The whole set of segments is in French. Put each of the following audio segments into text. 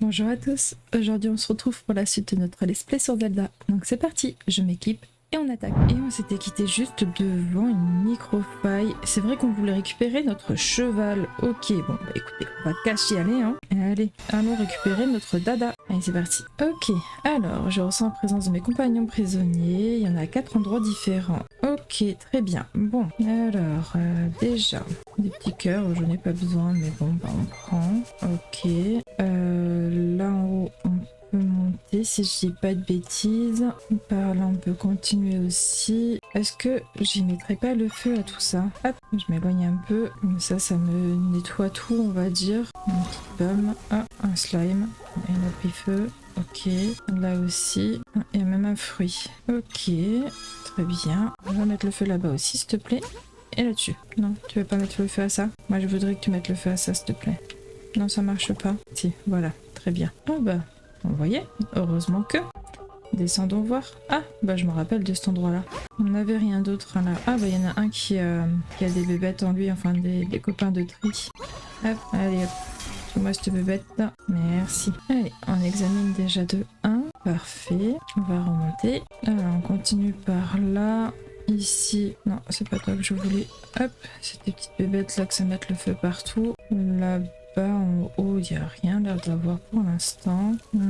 Bonjour à tous, aujourd'hui on se retrouve pour la suite de notre let's play sur Zelda. Donc c'est parti, je m'équipe et on attaque. Et on s'était quitté juste devant une micro-faille. C'est vrai qu'on voulait récupérer notre cheval. Ok, bon bah écoutez, on va cacher aller hein. Allez, allons récupérer notre dada. Allez c'est parti. Ok, alors je ressens la présence de mes compagnons prisonniers. Il y en a 4 endroits différents. Ok, très bien. Bon, alors déjà, des petits cœurs, je n'ai pas besoin, mais bon bah on prend. Ok, là en haut on peut monter si je dis pas de bêtises. Par là on peut continuer aussi. Est-ce que j'y mettrai pas le feu à tout ça? Hop, je m'éloigne un peu. Ça me nettoie tout on va dire. Une petite pomme. Ah, un slime. Et on a pris feu. Ok, là aussi. Il y a même un fruit. Ok, très bien. On va mettre le feu là-bas aussi s'il te plaît. Et là-dessus. Non, tu veux pas mettre le feu à ça? Moi je voudrais que tu mettes le feu à ça s'il te plaît. Non, ça marche pas. Si, voilà, très bien. Oh bah, vous voyez, heureusement que. Descendons voir. Ah, bah je me rappelle de cet endroit-là. On n'avait rien d'autre là. Ah bah il y en a un qui a des bébêtes en lui, enfin des copains de tri. Hop, allez hop. Moi cette bébête là. Merci. Allez, on examine déjà de 1. Parfait. On va remonter. Alors on continue par là. Ici, non, c'est pas toi que je voulais. Hop, c'est des petites bébêtes là que ça mette le feu partout. Là-bas en haut, il n'y a rien l'air d'avoir pour l'instant. Là,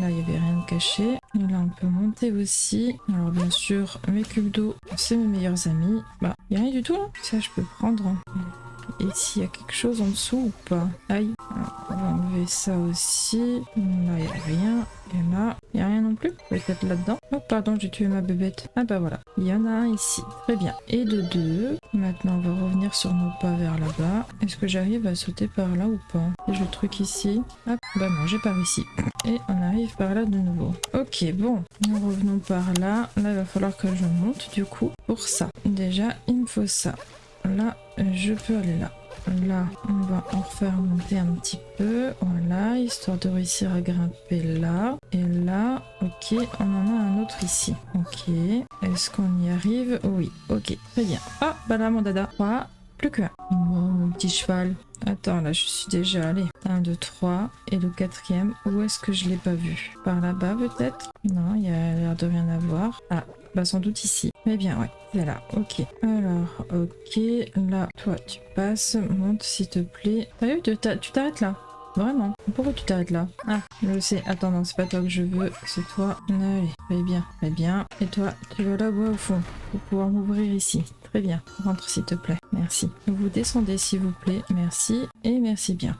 il n'y avait rien de caché. Et là, on peut monter aussi. Alors, bien sûr, mes cubes d'eau, c'est mes meilleurs amis. Bah, il n'y a rien du tout là. Ça, je peux prendre. Et s'il y a quelque chose en dessous ou pas? Aïe. Alors, on va enlever ça aussi. Là, il n'y a rien. Et là, il n'y a rien non plus. Peut-être là-dedans. Oh, pardon, j'ai tué ma bébête. Ah bah voilà. Il y en a un ici. Très bien. Et de 2. Maintenant, on va revenir sur nos pas vers là-bas. Est-ce que j'arrive à sauter par là ou pas? Et je truc ici. Hop. Bah non, j'ai pas réussi. Et on arrive par là de nouveau. Ok, bon. Nous revenons par là. Là, il va falloir que je monte du coup pour ça. Déjà, il me faut ça. Là, je peux aller là. Là, on va en refaire monter un petit peu. Voilà, histoire de réussir à grimper là. Et là, ok, on en a un autre ici. Ok, est-ce qu'on y arrive? Oui, ok, très bien. Ah, bah là, mon dada. 3, plus que 1. Mon petit cheval. Attends, là, je suis déjà allée. 1, 2, 3. Et le 4e, où est-ce que je l'ai pas vu? Par là-bas, peut-être? Non, il y a l'air de rien avoir. Ah, bah sans doute ici. Mais bien, ouais, c'est là. Ok. Alors, ok. Là, toi, tu passes. Monte, s'il te plaît. T'as vu, tu t'arrêtes là. Vraiment. Pourquoi tu t'arrêtes là? Ah, je le sais. Attends, non, c'est pas toi que je veux. C'est toi. Allez, très bien. Très bien. Et toi, tu vas là-bas au fond. Pour pouvoir m'ouvrir ici. Très bien. Rentre, s'il te plaît. Merci. Vous descendez, s'il vous plaît. Merci. Et merci bien.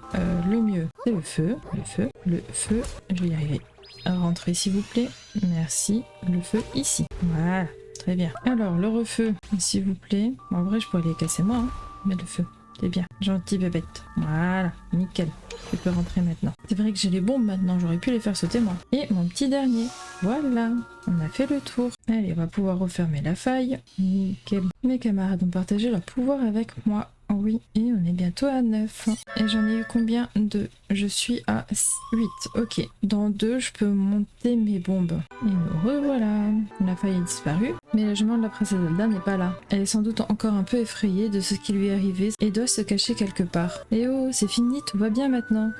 Le mieux, c'est le feu. Le feu. Le feu. Je vais y arriver. Rentrez s'il vous plaît. Merci. Le feu ici. Voilà. Très bien. Alors, le refeu, s'il vous plaît. En vrai, je pourrais les casser moi. Hein. Mais le feu. C'est bien. Gentil bébête. Voilà. Nickel. Tu peux rentrer maintenant. C'est vrai que j'ai les bombes maintenant. J'aurais pu les faire sauter moi. Et mon petit dernier. Voilà. On a fait le tour. Allez, on va pouvoir refermer la faille. Nickel. Mes camarades ont partagé leur pouvoir avec moi. Oui, et on est bientôt à 9. Et j'en ai eu combien? 2. Je suis à 8. Ok. Dans 2, je peux monter mes bombes. Et nous revoilà. La faille est disparue. Mais la jument de la princesse Zelda n'est pas là. Elle est sans doute encore un peu effrayée de ce qui lui est arrivé et doit se cacher quelque part. Et oh, c'est fini, tout va bien maintenant.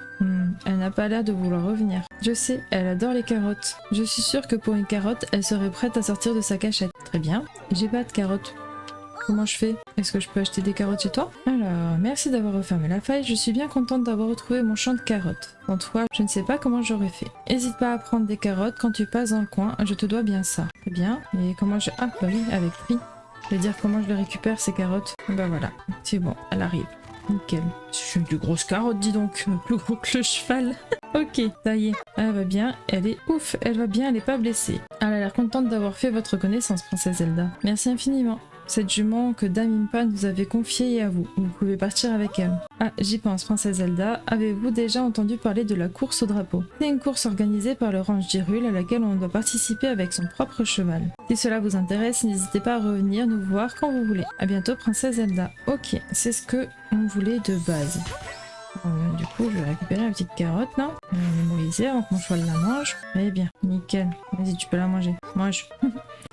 Elle n'a pas l'air de vouloir revenir. Je sais, elle adore les carottes. Je suis sûre que pour une carotte, elle serait prête à sortir de sa cachette. Très bien. J'ai pas de carottes. Comment je fais? Est-ce que je peux acheter des carottes chez toi? Alors, merci d'avoir refermé la faille, je suis bien contente d'avoir retrouvé mon champ de carottes. Sans toi, je ne sais pas comment j'aurais fait. N'hésite pas à prendre des carottes quand tu passes dans le coin, je te dois bien ça. Très bien, et comment je... Ah, bah oui, avec tri. Je vais dire comment je les récupère ces carottes. Bah voilà, c'est bon, elle arrive. Nickel. C'est une grosse carotte, dis donc, plus gros que le cheval. Ok, ça y est, elle va bien, elle est ouf, elle va bien, elle n'est pas blessée. Elle a l'air contente d'avoir fait votre connaissance, princesse Zelda. Merci infiniment. Cette jument que Dame Impa nous avait confiée est à vous. Vous pouvez partir avec elle. Ah, j'y pense, princesse Zelda. Avez-vous déjà entendu parler de la course au drapeau? C'est une course organisée par le ranch d'Hyrule à laquelle on doit participer avec son propre cheval. Si cela vous intéresse, n'hésitez pas à revenir nous voir quand vous voulez. A bientôt, princesse Zelda. Ok, c'est ce que on voulait de base. Du coup, je vais récupérer la petite carotte là. Je vais la mémoriser avant que mon cheval la mange. Très bien, nickel. Vas-y, tu peux la manger. Mange.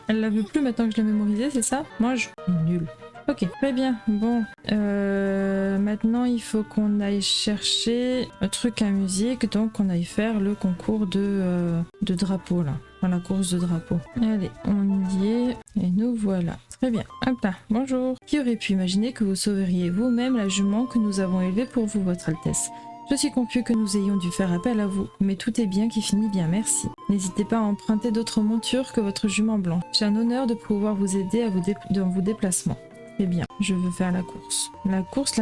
Elle la veut plus maintenant que je l'ai mémorisée, c'est ça? Mange. Nul. Ok, très bien. Bon, maintenant il faut qu'on aille chercher un truc à musique, donc on aille faire le concours de drapeau là. Enfin, la course de drapeau. Allez, on y est. Et nous voilà. Très bien. Hop là, bonjour. Qui aurait pu imaginer que vous sauveriez vous-même la jument que nous avons élevée pour vous, votre Altesse? Je suis confus que nous ayons dû faire appel à vous, mais tout est bien qui finit bien, merci. N'hésitez pas à emprunter d'autres montures que votre jument blanche. J'ai un honneur de pouvoir vous aider dans vos déplacements. Eh bien, je veux faire la course. La course.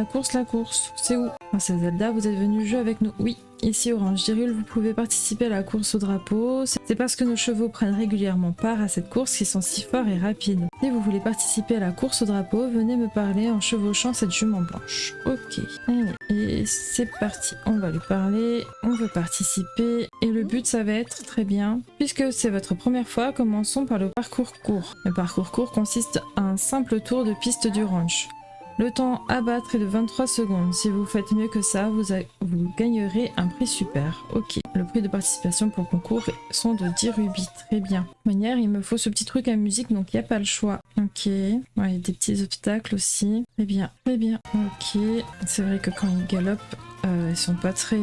C'est où? Princesse Zelda, vous êtes venue jouer avec nous? Oui. Ici Orange Dirul, vous pouvez participer à la course au drapeau. C'est parce que nos chevaux prennent régulièrement part à cette course qu'ils sont si forts et rapides. Si vous voulez participer à la course au drapeau, venez me parler en chevauchant cette jument blanche. Ok. Allez, et c'est parti. On va lui parler, on veut participer. Et le but, ça va être très bien. Puisque c'est votre première fois, commençons par le parcours court. Le parcours court consiste à un simple tour de piste du ranch. Le temps à battre est de 23 secondes. Si vous faites mieux que ça, vous gagnerez un prix super. Ok, le prix de participation pour le concours sont de 10 rubis. Très bien. De toute manière, il me faut ce petit truc à musique, donc il n'y a pas le choix. Ok, ouais, des petits obstacles aussi. Très bien, très bien. Ok, c'est vrai que quand ils galopent, ils sont pas très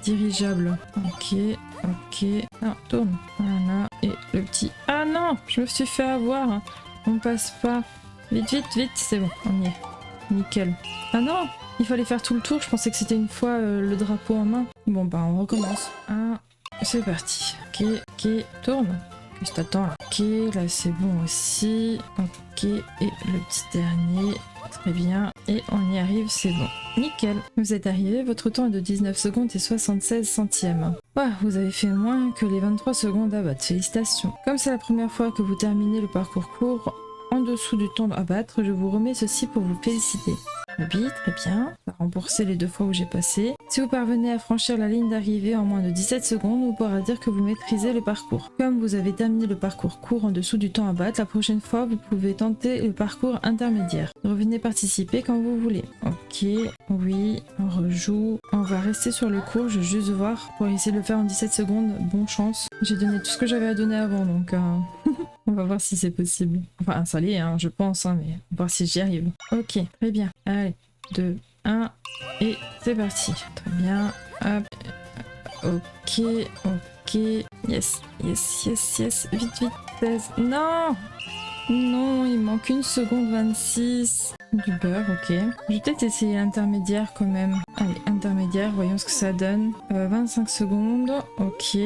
dirigeables. Ok, ok. Non, tourne. Voilà, et le petit... Ah non, je me suis fait avoir. On passe pas... Vite, c'est bon, on y est. Nickel. Ah non, il fallait faire tout le tour, je pensais que c'était une fois le drapeau en main. Bon bah on recommence. C'est parti. Ok, tourne. Qu'est-ce que t'attends là? Ok, là c'est bon aussi. Ok, et le petit dernier. Très bien. Et on y arrive, c'est bon. Nickel. Vous êtes arrivé, votre temps est de 19 secondes et 76 centièmes. Ouah, vous avez fait moins que les 23 secondes à battre. Félicitations. Comme c'est la première fois que vous terminez le parcours court, en dessous du temps à battre, je vous remets ceci pour vous féliciter. Oui, très bien. Ça a remboursé les 2 fois où j'ai passé. Si vous parvenez à franchir la ligne d'arrivée en moins de 17 secondes, on pourra dire que vous maîtrisez le parcours. Comme vous avez terminé le parcours court en dessous du temps à battre, la prochaine fois, vous pouvez tenter le parcours intermédiaire. Revenez participer quand vous voulez. Ok, oui, on rejoue. On va rester sur le court, je vais juste voir pour essayer de le faire en 17 secondes. Bonne chance. J'ai donné tout ce que j'avais à donner avant, donc... On va voir si c'est possible. Enfin, ça l'est, hein, je pense, hein, mais on va voir si j'y arrive. Ok, très bien. Allez, 2, 1, et c'est parti. Très bien. Hop. Ok. Yes. Vite. 16. Non, il manque 1 seconde 26. Du beurre, ok. Je vais peut-être essayer l'intermédiaire quand même. Allez, intermédiaire, voyons ce que ça donne. 25 secondes, ok.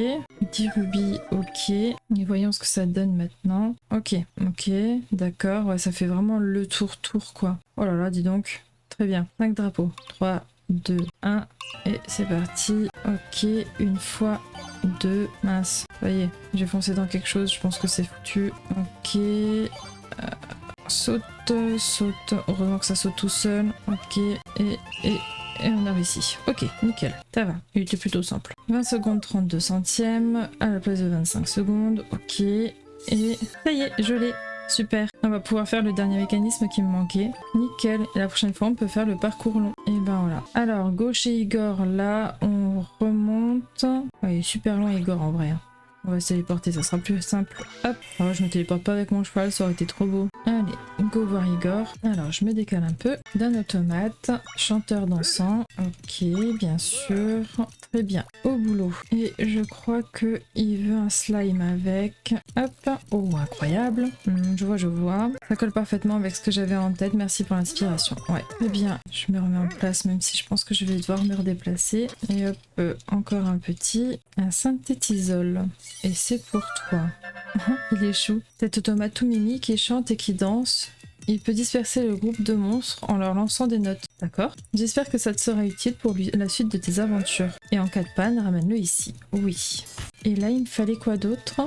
10 rubis, ok. Et voyons ce que ça donne maintenant. Ok, d'accord. Ouais, ça fait vraiment le tour quoi. Oh là là, dis donc. Très bien. 5 drapeaux. 3, 2, 1. Et c'est parti. Ok, une fois, 2. Mince. Ça y est, j'ai foncé dans quelque chose. Je pense que c'est foutu. Ok. Saute. Heureusement que ça saute tout seul. Ok, et on a réussi. Ok, nickel, ça va. Il était plutôt simple. 20 secondes 32 centièmes à la place de 25 secondes. Ok, et ça y est, je l'ai. Super. On va pouvoir faire le dernier mécanisme qui me manquait. Nickel. Et la prochaine fois, on peut faire le parcours long. Et ben voilà. Alors, gauche et Igor, là, on remonte. Ouais, il est super long Igor en vrai. On va se téléporter, ça sera plus simple. Hop. Alors, je me téléporte pas avec mon cheval, ça aurait été trop beau. Allez, go voir Igor. Alors, je me décale un peu. D'un automate. Chanteur dansant. Ok, bien sûr. Très bien. Au boulot. Et je crois que il veut un slime avec. Hop. Oh, incroyable. Je vois. Ça colle parfaitement avec ce que j'avais en tête. Merci pour l'inspiration. Ouais, très bien. Je me remets en place, même si je pense que je vais devoir me redéplacer. Et hop, encore un petit. Un synthétisol. Et c'est pour toi. Il est chou. Cet automate tout mimi qui chante et qui danse. Il peut disperser le groupe de monstres en leur lançant des notes. D'accord? J'espère que ça te sera utile pour la suite de tes aventures. Et en cas de panne, ramène-le ici. Oui. Et là, il me fallait quoi d'autre?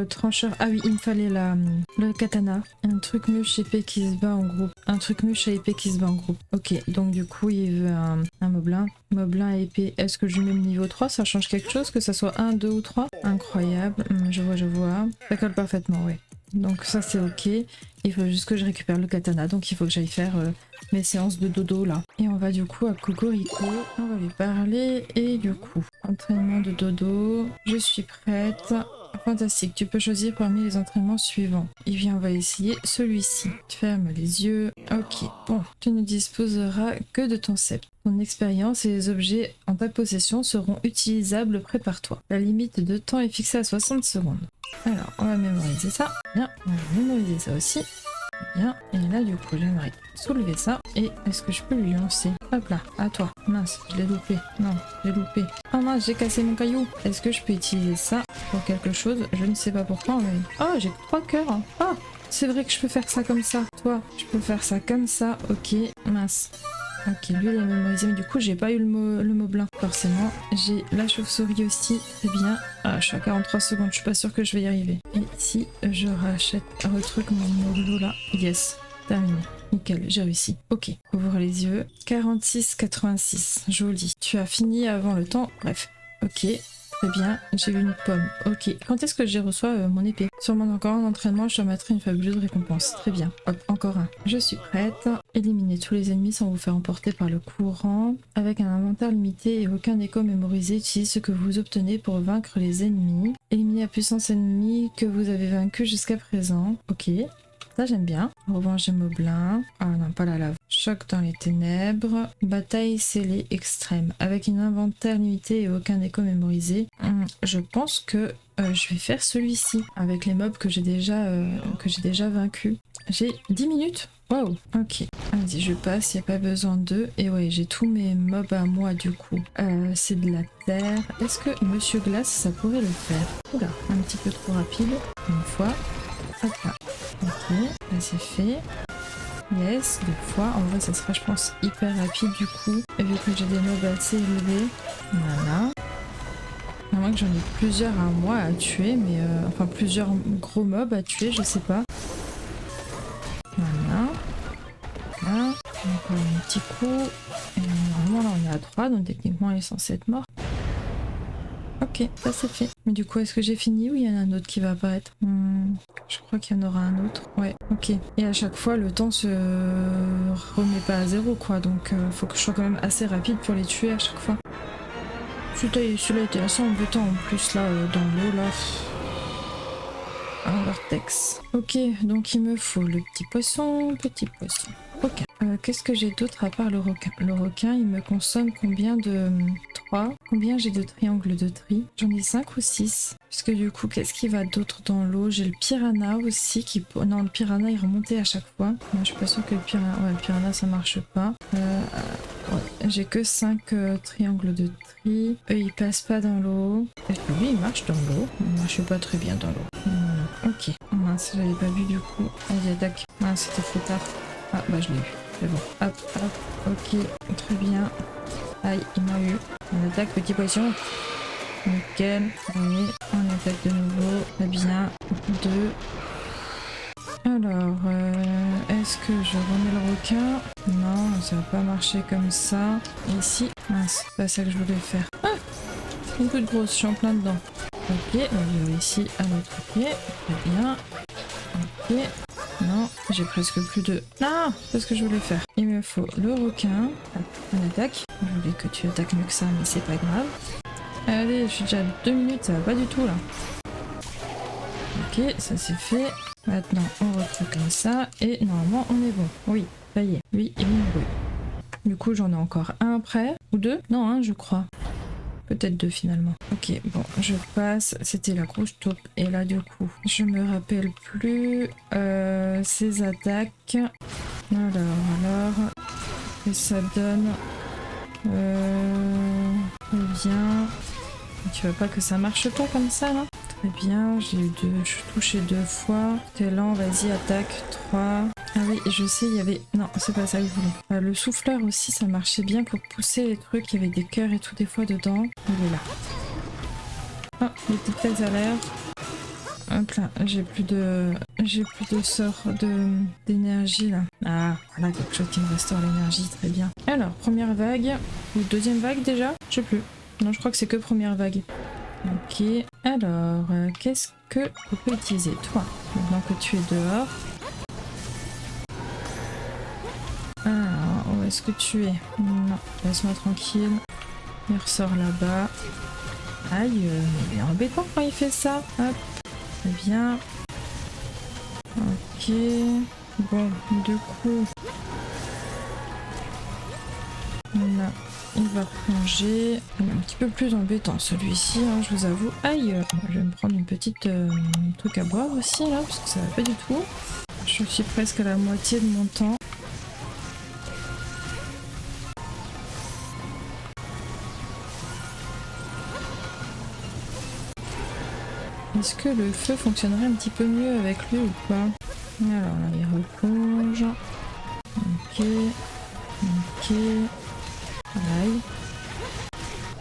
Trancheur. Ah oui, il me fallait le katana. Un truc mûche épée qui se bat en groupe. Un truc mûche à épée qui se bat en groupe. Ok, donc du coup, il veut un moblin. Moblin à épée. Est-ce que je lui mets le niveau 3? Ça change quelque chose? Que ça soit 1, 2 ou 3? Incroyable. Je vois. Ça colle parfaitement, ouais. Donc ça c'est ok, il faut juste que je récupère le katana, donc il faut que j'aille faire mes séances de dodo là. Et on va du coup à Cocorico, on va lui parler et du coup, entraînement de dodo, je suis prête, Fantastique, tu peux choisir parmi les entraînements suivants. Eh bien, on va essayer celui-ci. Ferme les yeux. Ok, bon, tu ne disposeras que de ton sceptre. Ton expérience et les objets en ta possession seront utilisables, prépare-toi. La limite de temps est fixée à 60 secondes. Alors, on va mémoriser ça. Bien, on va mémoriser ça aussi. Bien, et là du coup j'aimerais soulever ça. Et est-ce que je peux lui lancer? Hop là, à toi. Mince, je l'ai loupé. Non, j'ai loupé. Oh mince, j'ai cassé mon caillou. Est-ce que je peux utiliser ça pour quelque chose? Je ne sais pas pourquoi, mais... Oh, j'ai 3 cœurs. Oh, c'est vrai que je peux faire ça comme ça. Toi, je peux faire ça comme ça. Ok, mince. Ok, lui il est mémorisé, mais du coup j'ai pas eu le moblin. Forcément, j'ai la chauve-souris aussi, très bien. Ah, je suis à 43 secondes, je suis pas sûre que je vais y arriver. Et si je retruc mon moblo là, yes, terminé. Nickel, j'ai réussi. Ok, ouvre les yeux. 46,86, joli. Tu as fini avant le temps, bref. Ok. Très bien, j'ai vu une pomme. Ok, quand est-ce que j'y reçois mon épée? Sûrement encore un entraînement, je te remettrai une fabuleuse récompense. Très bien. Hop, encore un. Je suis prête. Éliminez tous les ennemis sans vous faire emporter par le courant. Avec un inventaire limité et aucun écho mémorisé, utilisez ce que vous obtenez pour vaincre les ennemis. Éliminez la puissance ennemie que vous avez vaincue jusqu'à présent. Ok. Ça j'aime bien. Revanche des moblins. Ah non, pas la lave. Choc dans les ténèbres. Bataille scellée extrême. Avec un inventaire limité et aucun écho mémorisé. Je pense que je vais faire celui-ci. Avec les mobs que j'ai déjà vaincus. J'ai 10 minutes. Waouh. Ok. Vas-y, je passe. Il n'y a pas besoin d'eux. Et ouais, j'ai tous mes mobs à moi du coup. C'est de la terre. Est-ce que Monsieur Glace, ça pourrait le faire? Oula, un petit peu trop rapide. Une fois. Hop là. Ok, là c'est fait. Yes, 2 fois. En vrai, ça sera, je pense, hyper rapide du coup. Et vu que j'ai des mobs assez élevés. Voilà. À moins que j'en ai plusieurs à moi à tuer, mais enfin plusieurs gros mobs à tuer, je sais pas. Voilà. Là. Encore un petit coup. Et normalement, là, on est à 3, donc techniquement, elle est censée être morte. Ok, ça c'est fait. Mais du coup, est-ce que j'ai fini ou il y en a un autre qui va apparaître? Je crois qu'il y en aura un autre. Ouais, ok. Et à chaque fois, le temps se remet pas à zéro, quoi. Donc, faut que je sois quand même assez rapide pour les tuer à chaque fois. Celui-là était assez embêtant en plus, là, dans l'eau, là. Un vortex. Ok, donc il me faut le petit poisson, Ok. Qu'est-ce que j'ai d'autre à part le requin? Le requin, il me consomme combien de... 3. Combien j'ai de triangles de tri? J'en ai 5 ou 6. Parce que du coup, qu'est-ce qui va d'autre dans l'eau? J'ai le piranha aussi qui... Non, le piranha, il remontait à chaque fois. Moi, je suis pas sûre que le piranha... Ouais, le piranha, ça marche pas. Ouais, j'ai que 5 triangles de tri. Eux, ils passent pas dans l'eau. Lui, il marche dans l'eau. Moi, je suis pas très bien dans l'eau. Ok. Mince, j'avais pas vu du coup. Allez, attaque. Mince, c'était trop tard. Ah, bah, je l'ai eu. C'est bon. Hop, hop. Ok, très bien. Aïe, il m'a eu. On attaque, petit poisson. Nickel. Allez, on attaque de nouveau. Très bien. 2. Alors, est-ce que je remets le requin? Non, ça va pas marcher comme ça. Et ici, mince, c'est pas ça que je voulais faire. Ah, une coup de grosse, je suis en plein dedans. Ok, on va ici à l'autre pied. Très bien. Ok. Non, j'ai presque plus de... Ah, c'est ce que je voulais faire. Il me faut le requin. Hop, on attaque. Je voulais que tu attaques mieux que ça, mais c'est pas grave. Allez, je suis déjà à 2 minutes, ça va pas du tout là. Ok, ça c'est fait. Maintenant, on reprend comme ça. Et normalement, on est bon. Oui, ça y est. Lui, il me brûle. Du coup, j'en ai encore un après. Ou 2? Non, un, je crois. Peut-être 2 finalement. Ok, bon, je passe. C'était la grosse taupe. Et là, du coup, je me rappelle plus ses attaques. Alors. Et ça donne... bien. Tu vois pas que ça marche pas comme ça, là? Très bien, je suis touché 2 fois. T'es lent, vas-y, attaque. 3. Ah oui, je sais, il y avait... Non, c'est pas ça que je voulais. Le souffleur aussi, ça marchait bien pour pousser les trucs. Il y avait des cœurs et tout des fois dedans. Il est là. Ah, les petites têtes à l'air. Hop là, j'ai plus de sort d'énergie là. Ah, voilà quelque chose qui me restaure l'énergie, très bien. Alors, première vague, ou deuxième vague déjà? Je sais plus. Non, je crois que c'est que première vague. Ok, alors, qu'est-ce que on peut utiliser? Toi, maintenant que tu es dehors. Alors, où est-ce que tu es? Non, laisse-moi tranquille. Il ressort là-bas. Aïe, mais il est embêtant quand il fait ça. Hop, très bien. Ok. Bon, du coup... Là, il va plonger. Il est un petit peu plus embêtant celui-ci, hein, je vous avoue. Aïe, je vais me prendre une petite truc à boire aussi là, parce que ça va pas du tout. Je suis presque à la moitié de mon temps. Est-ce que le feu fonctionnerait un petit peu mieux avec lui ou pas? Alors là, il replonge. Ok. Ok. Aïe.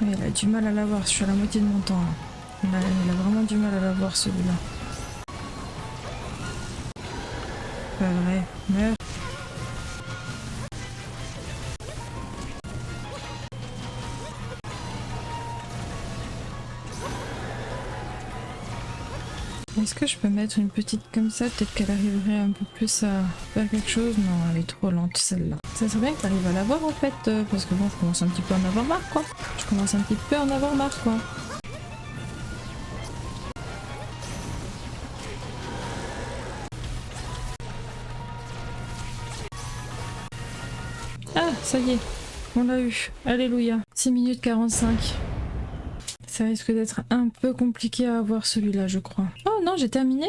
Il a du mal à l'avoir, je suis à la moitié de mon temps. Il a vraiment du mal à l'avoir celui-là. Pas vrai. Meurs. Est-ce que je peux mettre une petite comme ça? Peut-être qu'elle arriverait un peu plus à faire quelque chose. Non, elle est trop lente celle-là. Ça serait bien que tu arrives à l'avoir en fait, parce que bon, je commence un petit peu à en avoir marre quoi. Je commence un petit peu à en avoir marre quoi. Ah, ça y est, on l'a eu. Alléluia. 6 minutes 45. Ça risque d'être un peu compliqué à avoir celui-là, je crois. Oh non, j'ai terminé.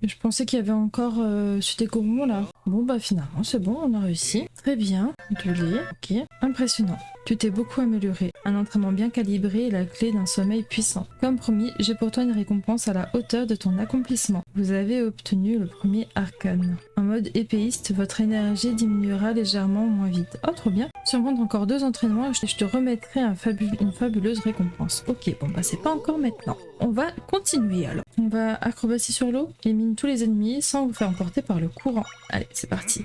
Je pensais qu'il y avait encore Sutekomo là. Bon bah finalement c'est bon, on a réussi. Très bien, du lait, ok. Impressionnant. Tu t'es beaucoup amélioré. Un entraînement bien calibré est la clé d'un sommeil puissant. Comme promis, j'ai pour toi une récompense à la hauteur de ton accomplissement. Vous avez obtenu le premier arcane. En mode épéiste, votre énergie diminuera légèrement moins vite. Oh trop bien. Surmonte encore 2 entraînements et je te remettrai une fabuleuse récompense. Ok, bon bah c'est pas encore maintenant. On va continuer alors. On va acrobatie sur l'eau, élimine tous les ennemis sans vous faire emporter par le courant. Allez, c'est parti.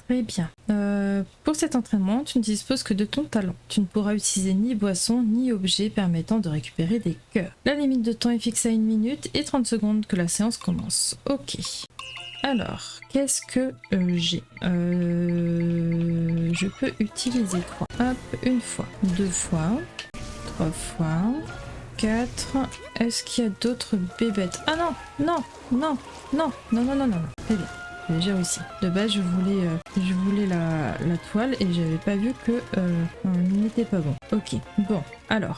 Très bien. Pour cet entraînement, tu ne disposes que de ton talent. Tu ne pourras utiliser ni boisson ni objet permettant de récupérer des cœurs. La limite de temps est fixée à 1 minute et 30 secondes que la séance commence. Ok. Alors, qu'est-ce que j'ai Je peux utiliser 3. Hop, 1 fois, 2 fois, 3 fois, 4. Est-ce qu'il y a d'autres bébêtes? Ah non, non, non, non, non, non, non, non. Très bien. J'ai réussi. De base, je voulais la toile et j'avais pas vu que il n'était pas bon. Ok, bon, alors,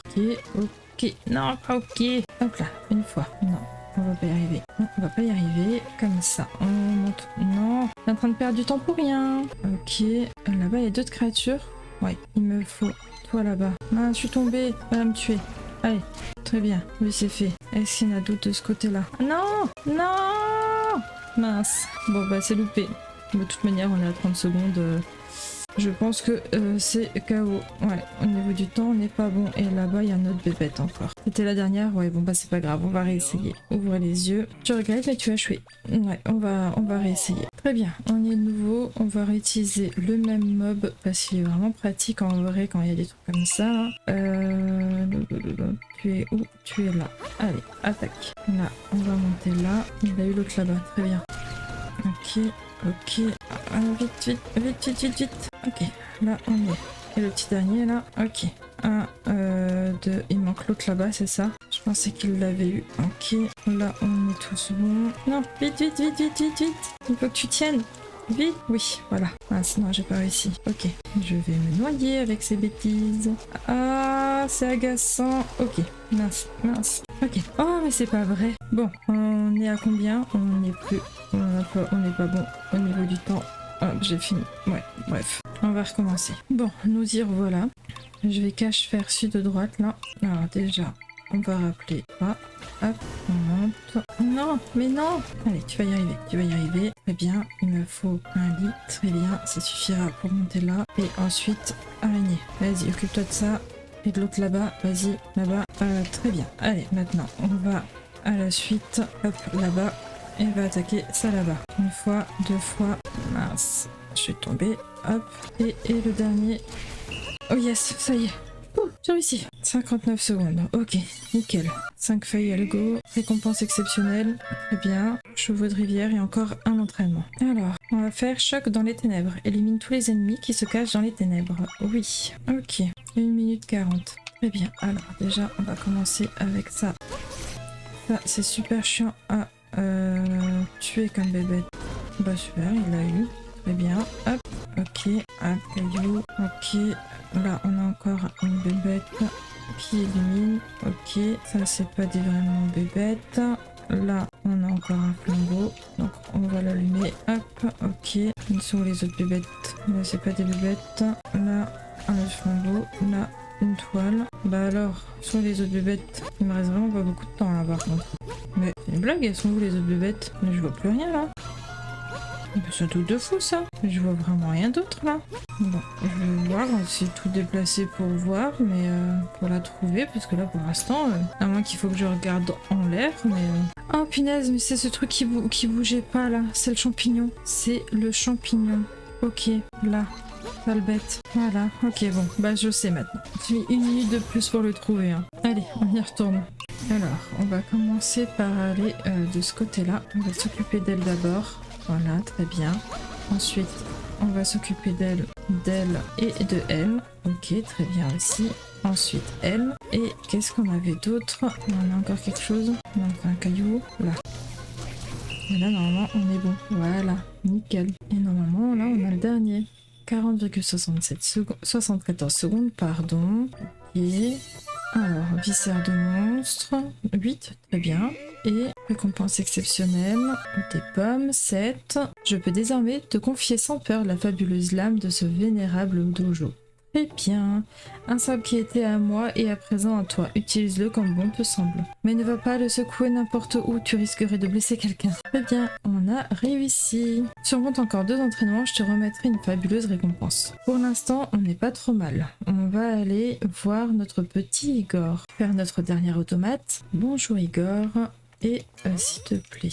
ok, non, pas ok. Hop là, 1 fois, non. On va pas y arriver. Non, on va pas y arriver. Comme ça, on monte. Non, on est en train de perdre du temps pour rien. Ok, là-bas, il y a d'autres créatures. Ouais, il me faut toi là-bas. Ah, je suis tombée. Va me tuer. Allez, très bien. Oui, c'est fait. Est-ce qu'il y en a d'autres de ce côté-là? Non, non. Mince. Bon, bah, c'est loupé. De toute manière, on est à 30 secondes. Je pense que c'est KO. Ouais, au niveau du temps, on n'est pas bon. Et là-bas, il y a un autre bébête encore. C'était la dernière. Ouais, bon, bah, c'est pas grave. On va réessayer. Ouvrez les yeux. Tu regrettes, mais tu as échoué. Ouais, on va réessayer. Très bien. On est de nouveau. On va réutiliser le même mob parce qu'il est vraiment pratique en vrai quand il y a des trucs comme ça. Tu es où? Tu es là. Allez, attaque. Là, on va monter là. Il a eu l'autre là-bas. Très bien. Ok. Ok, vite. Ok, là on est. Et le petit dernier là, ok. 1, 2, il manque l'autre là-bas, c'est ça? Je pensais qu'il l'avait eu. Ok, là on est tous bons. Non, vite. Il faut que tu tiennes. Vite. Oui, voilà. Ah, sinon j'ai pas réussi. Ok, je vais me noyer avec ces bêtises. Ah, c'est agaçant. Ok, mince. Ok. Oh, mais c'est pas vrai. Bon, on est à combien? On n'est plus. On n'est pas bon au niveau du temps. Hop, j'ai fini. Ouais, bref. On va recommencer. Bon, nous y revoilà. Je vais faire sud-droite là. Alors déjà, on va rappeler ça. Hop, on monte. Non, mais non. Allez, tu vas y arriver. Très bien, il me faut un lit. Très bien, ça suffira pour monter là. Et ensuite, araignée. Vas-y, occupe-toi de ça. Et de l'autre là-bas, vas-y, là-bas. Très bien. Allez, maintenant, on va à la suite. Hop, là-bas. Et on va attaquer ça là-bas. 1 fois, 2 fois. Mince. Je suis tombée. Hop. Et le dernier. Oh yes, ça y est. J'ai réussi. 59 secondes. Ok, nickel. 5 feuilles à go. Récompense exceptionnelle. Très bien. Chevaux de rivière et encore un entraînement. Alors, on va faire choc dans les ténèbres. Élimine tous les ennemis qui se cachent dans les ténèbres. Oui. Ok. 1 minute 40. Très bien, alors déjà on va commencer avec ça. Ça c'est super chiant à tuer comme bébé. Bah super, il l'a eu. Très bien, hop, ok, un caillou, ok. Là on a encore une bébête qui élimine, ok. Ça c'est pas des vraiment bébêtes. Là on a encore un flambeau, donc on va l'allumer, hop, ok. Où sont les autres bébêtes? Là c'est pas des bébêtes. Là un autre flambeau, là une toile. Bah alors, sont les autres bébêtes? Il me reste vraiment pas beaucoup de temps là par contre. Mais c'est une blague, elles sont où les autres bébêtes? Mais je vois plus rien là. C'est un truc de fou ça. Je vois vraiment rien d'autre là. Bon, je vais voir, essayer de tout déplacer pour voir, mais pour la trouver, parce que là pour l'instant, à moins qu'il faut que je regarde en l'air, mais... Oh punaise, mais c'est ce truc qui bougeait pas là, c'est le champignon. C'est le champignon. Ok, là. Sale bête. Voilà, ok bon, bah je sais maintenant. J'ai mis 1 minute de plus pour le trouver. Hein. Allez, on y retourne. Alors, on va commencer par aller de ce côté-là. On va s'occuper d'elle d'abord. Voilà, très bien. Ensuite, on va s'occuper d'elle et de elle. Ok, très bien aussi. Ensuite, elle. Et qu'est-ce qu'on avait d'autre? On a encore quelque chose. On a encore un caillou. Là. Et là, normalement, on est bon. Voilà, nickel. Et normalement, là, on a le dernier. 40,67 secondes, 74 secondes, pardon. Ok. Alors, viscère de monstre, 8, très bien. Et récompense exceptionnelle, des pommes, 7. Je peux désormais te confier sans peur la fabuleuse lame de ce vénérable dojo. Très bien. Un sabre qui était à moi et à présent à toi. Utilise-le comme bon te semble. Mais ne va pas le secouer n'importe où, tu risquerais de blesser quelqu'un. Très bien, on a réussi. Surmonte encore 2 entraînements, je te remettrai une fabuleuse récompense. Pour l'instant, on n'est pas trop mal. On va aller voir notre petit Igor. Faire notre dernier automate. Bonjour Igor. Et s'il te plaît,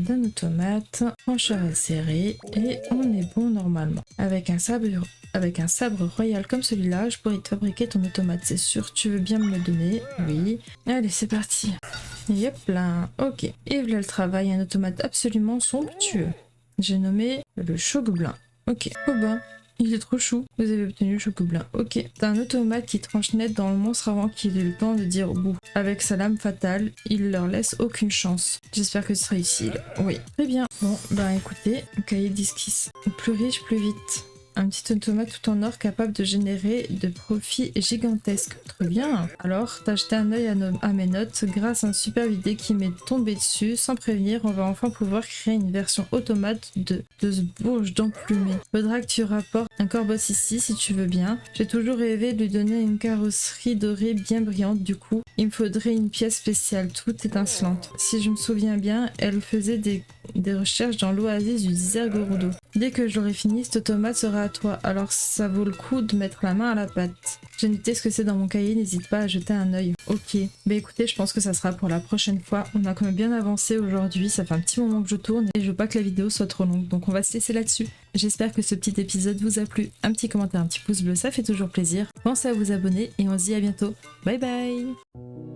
d'un automate, trancheur serré, et on est bon normalement. Avec un sabre royal comme celui-là, je pourrais te fabriquer ton automate, c'est sûr. Tu veux bien me le donner? Oui. Allez, c'est parti. Yep là, ok. Et voilà le travail, un automate absolument somptueux. J'ai nommé le Chocobelin. Ok. Oh ben, il est trop chou. Vous avez obtenu le Chocobelin. Ok. T'as un automate qui tranche net dans le monstre avant qu'il ait le temps de dire bout. Avec sa lame fatale, il leur laisse aucune chance. J'espère que ce sera utile. Oui. Très bien. Bon, bah écoutez, cahier d'esquisse. Plus riche, plus vite. Un petit automate tout en or capable de générer de profits gigantesques. Très bien. Alors, t'as jeté un œil à mes notes. Grâce à une superbe idée qui m'est tombée dessus, sans prévenir, on va enfin pouvoir créer une version automate de ce bourge d'emplumé. Faudra que tu rapportes un corbeau ici si tu veux bien. J'ai toujours rêvé de lui donner une carrosserie dorée bien brillante. Du coup, il me faudrait une pièce spéciale, toute étincelante. Si je me souviens bien, elle faisait des recherches dans l'oasis du désert Gorudo. Dès que j'aurai fini, cet automate sera à toi, alors ça vaut le coup de mettre la main à la pâte. J'ai noté ce que c'est dans mon cahier, n'hésite pas à jeter un œil. Ok, bah écoutez, je pense que ça sera pour la prochaine fois. On a quand même bien avancé aujourd'hui, ça fait un petit moment que je tourne et je veux pas que la vidéo soit trop longue, donc on va se laisser là-dessus. J'espère que ce petit épisode vous a plu. Un petit commentaire, un petit pouce bleu, ça fait toujours plaisir. Pensez à vous abonner et on se dit à bientôt. Bye bye!